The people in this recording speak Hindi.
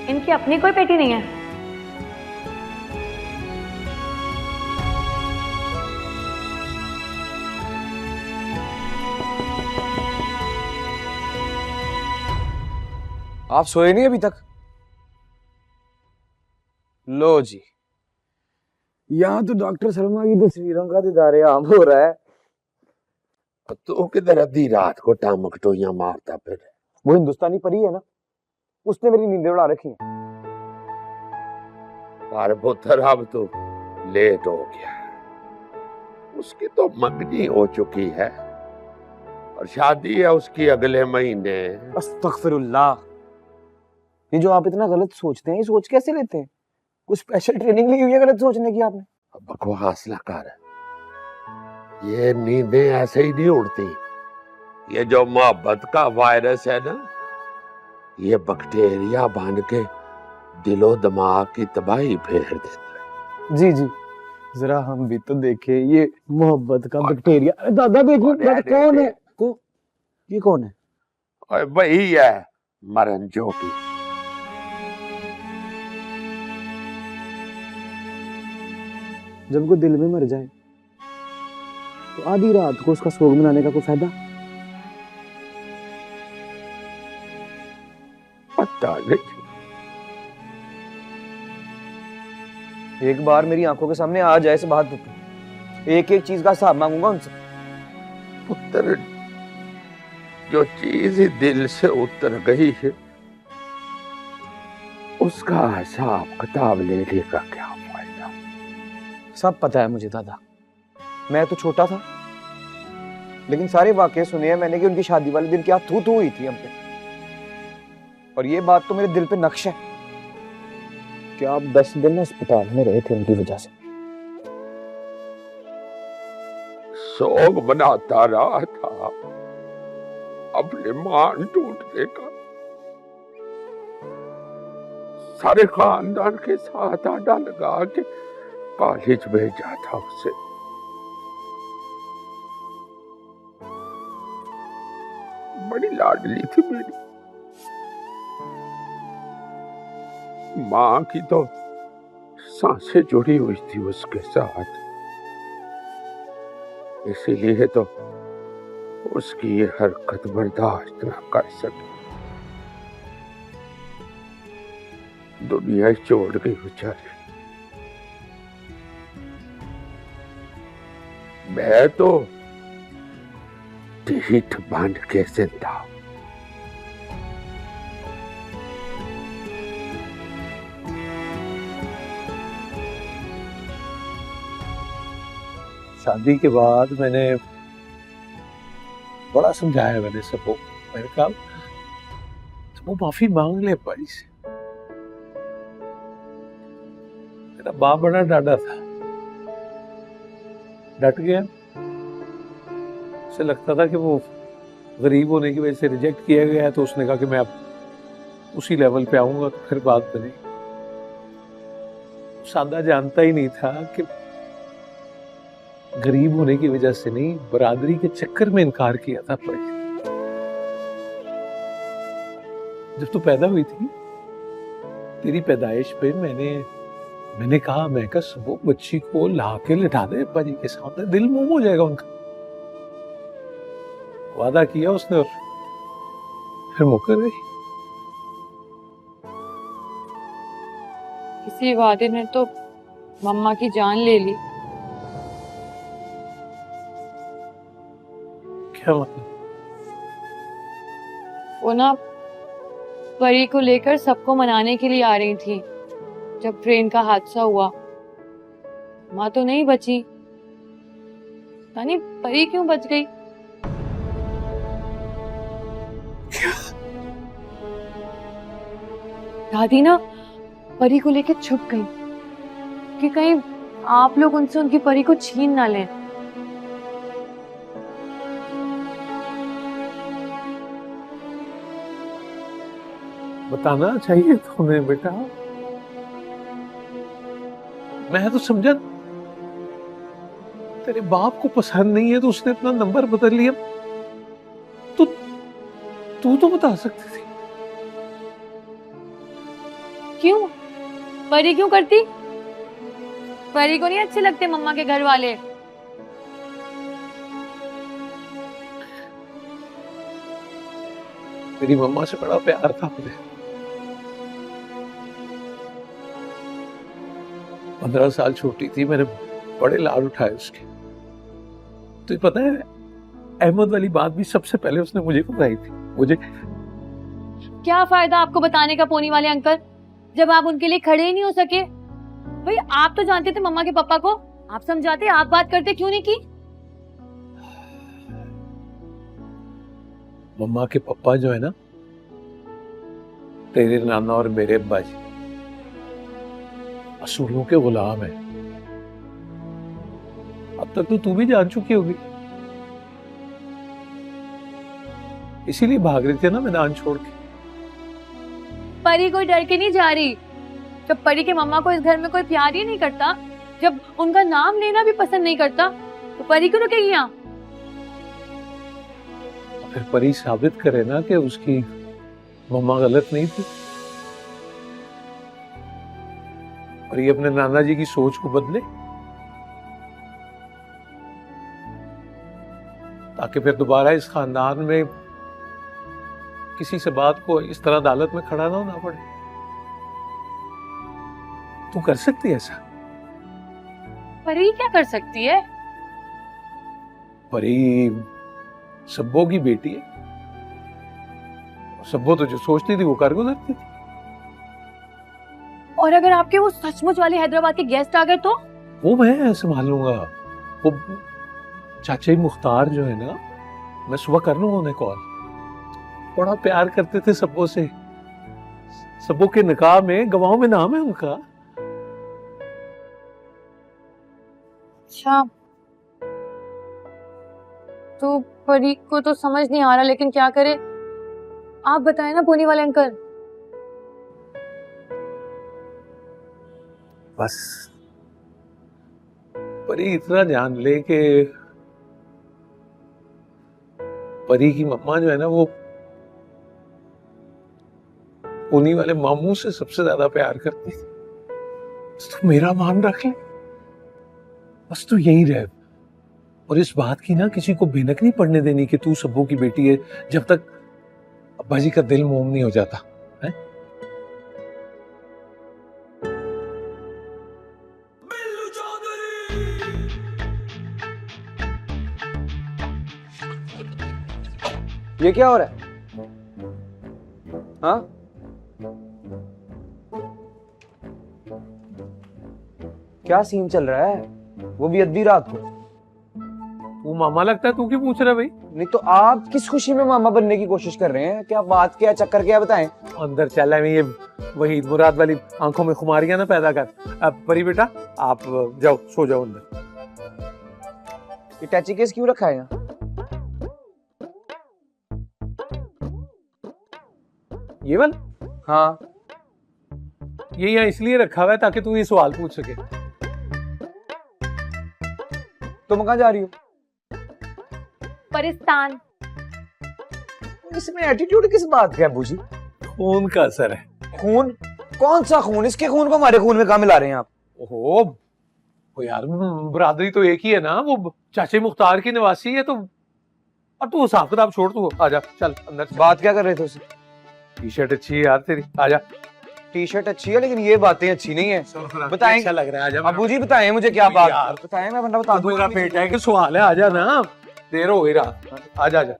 इनकी अपनी कोई बेटी नहीं है? आप सोए नहीं अभी तक? लो जी, यहाँ तो डॉक्टर शर्मा की तस्वीरों का दीदार आम हो रहा है। तो किधर आधी रात को टामकटोइयां मारता फिर? वो हिंदुस्तानी परी है ना, उसने मेरी नींदें उड़ा रखी हैं। पर पुत्र अब तो लेट हो गया, उसकी तो मंगनी हो चुकी है और शादी है उसकी अगले महीने। अस्तगफिरुल्लाह, ये जो आप इतना गलत सोचते हैं, ये सोच कैसे लेते हैं? कुछ स्पेशल ट्रेनिंग ली हुई है गलत सोचने की आपने? बकवास ना कर, ये नींदें ऐसे ही नहीं उड़ती। ये जो मोहब्बत का वायरस है ना, ये बैक्टीरिया बन के दिलो दिमाग की तबाही फेर देता है। जी जी, जरा हम भी तो देखे ये मोहब्बत का बैक्टीरिया। अरे दादा देखो, कौन है? ये कौन है? और वही है मरण जोगी। जब कोई दिल में मर जाए तो आधी रात को उसका शोक मनाने का कोई फायदा? पता नहीं। एक बार मेरी आंखों के सामने आ जाए इस बात पे, एक एक चीज का हिसाब मांगूंगा उनसे। पुत्र, जो चीज ही दिल से उतर गई है उसका हिसाब किताब लेने का क्या फायदा? सब पता है मुझे दादा, मैं तो छोटा था, लेकिन सारे वाकये सुने हैं मैंने कि उनकी शादी वाले दिन क्या थू थू हुई थी हम पे। और ये बात तो मेरे दिल पे नक्श है कि आप 10 दिन अस्पताल में रहे थे उनकी वजह से। शोक बनाता रहा था अपने मान टूटने का। सारे खानदान के साथ आडा लगा के कॉलेज भेजा था उसे। बड़ी लाडली थी मेरी माँ की, तो सांसें जुड़ी हुई थी उसके साथ, इसीलिए तो उसकी ये हरकत बर्दाश्त ना कर सकी। दुनिया ही छोड़ गई बेचारी। मैं तो ढीठ बन के जिंदा। शादी के बाद मैंने बड़ा समझाया, मैंने सबको, मैंने कहा वो माफी मांग ले भाई से। मेरा बाप बड़ा डांटा था, डट गया। उसे लगता था कि वो गरीब होने की वजह से रिजेक्ट किया गया है, तो उसने कहा कि मैं अब उसी लेवल पे आऊंगा तो फिर बात बनी। सादा जानता ही नहीं था कि गरीब होने की वजह से नहीं, बरादरी के चक्कर में इनकार किया था भाई। जब तू पैदा हुई थी, तेरी पैदाइश पे मैंने कहा, मैं वो बच्ची को ला के लिटा दे अब्बाजी के सामने, दिल मोम हो जाएगा उनका। वादा किया उसने और फिर मुकर गई। किसी वादे ने तो मम्मा की जान ले ली। क्या मतलब? वो ना परी को लेकर सबको मनाने के लिए आ रही थी जब ट्रेन का हादसा हुआ। माँ तो नहीं बची, यानी परी क्यों बच गई? दादी ना परी को लेकर छुप गई कि कहीं आप लोग उनसे उनकी परी को छीन ना लें। बताना चाहिए तुम्हें बेटा, मैं तो समझा तेरे बाप को पसंद नहीं है तो उसने अपना नंबर बदल लिया। तू तो बता सकती थी। क्यों? परी क्यों करती? परी को नहीं अच्छे लगते मम्मा के घर वाले? मेरी मम्मा से बड़ा प्यार था मुझे। 15 साल छोटी थी, मैंने बड़े लाड उठाए उसके। तो पता है, अहमद वाली बात भी सबसे पहले उसने मुझे बताई थी। मुझे क्या फायदा आपको बताने का पोनी वाले अंकल, जब आप उनके लिए खड़े ही नहीं हो सके? भाई आप तो जानते थे मम्मा के पापा को, आप समझाते, आप बात करते, क्यों नहीं की? मम्मा के पापा जो है ना, तेरे नाना और मेरे अब्बा जी असूलों के गुलाम हैं। अब तक तो तू भी जान चुकी होगी, इसीलिए भाग रही थी ना मैदान छोड़ के। परी कोई डर के नहीं जा रही। जब परी के मम्मा को इस घर में कोई प्यार ही नहीं करता, जब उनका नाम लेना भी पसंद नहीं करता, तो परी क्यों रुकेगी यहाँ? फिर परी साबित करे ना कि उसकी मम्मा गलत नहीं थी। परी अपने नाना जी की सोच को बदले, ताकि फिर दोबारा इस खानदान में किसी से बात को इस तरह अदालत में खड़ा ना होना पड़े। तू कर सकती है ऐसा? परी क्या कर सकती है? परी सब्बो की बेटी है। सब्बो तो जो सोचती थी वो कर गुजरती थी। और अगर आपके वो सचमुच वाले हैदराबाद के गेस्ट आ गए तो? वो मैं संभाल लूंगा। वो चाचा मुख्तार जो है ना, मैं सुबह कर लूंगा उन्हें कॉल। बड़ा प्यार करते थे सब्बो से। सब्बो के निकाह में गवाहों में नाम है उनका। अच्छा, तो परी को तो समझ नहीं आ रहा, लेकिन क्या करे? आप बताएं ना पोनी वाले अंकल। बस परी इतना जान ले कि परी की मम्मा जो है ना, वो पोनी वाले मामू से सबसे ज्यादा प्यार करती थी। बस तू मेरा मान रख ले, बस तू यही रह। और इस बात की ना किसी को भनक नहीं पड़ने देनी कि तू सब्बो की बेटी है, जब तक अब्बा जी का दिल मोम नहीं हो जाता है। ये क्या हो रहा है? हाँ, क्या सीन चल रहा है? वो भी अद्धी रात को। तू मामा लगता है, तू क्यों पूछ रहा है भाई? नहीं तो आप किस खुशी में मामा बनने की कोशिश कर रहे हैं? क्या बात, क्या चक्कर, क्या बताएं? अंदर चला है ये वही मुराद वाली आंखों में खुमारियां ना पैदा कर। अब परी बेटा आप जाओ, सो जाओ अंदर। ये टैची केस क्यों रखा है यहाँ? ये वाला? हाँ, ये यहाँ इसलिए रखा हुआ है ताकि तू ये सवाल पूछ सके। तुम कहाँ जा रही हो? परिस्तान। इसमें एटीट्यूड किस बात का है बूजी? खून का असर है। खून? कौन सा खून? इसके खून को हमारे खून में कहाँ मिला रहे हैं आप? ओहो, वो यार बरादरी तो एक ही है ना, वो चाचे मुख्तार की निवासी है। तो अब तू हिसाब किताब छोड़, तू आजा, चल अंदर। बात क्या कर रहे थे उससे? टी शर्ट अच्छी है यार तेरी, आजा। टी शर्ट अच्छी है, लेकिन ये बातें अच्छी नहीं है। बताएं। अच्छा लग रहा है, आजा। अबू जी बताएं मुझे क्या बात? यार बताएं, मैं वरना बता दूं। पूरा पेट है कि सवाल है, आजा ना, देर हो गई रात, आजा आजा।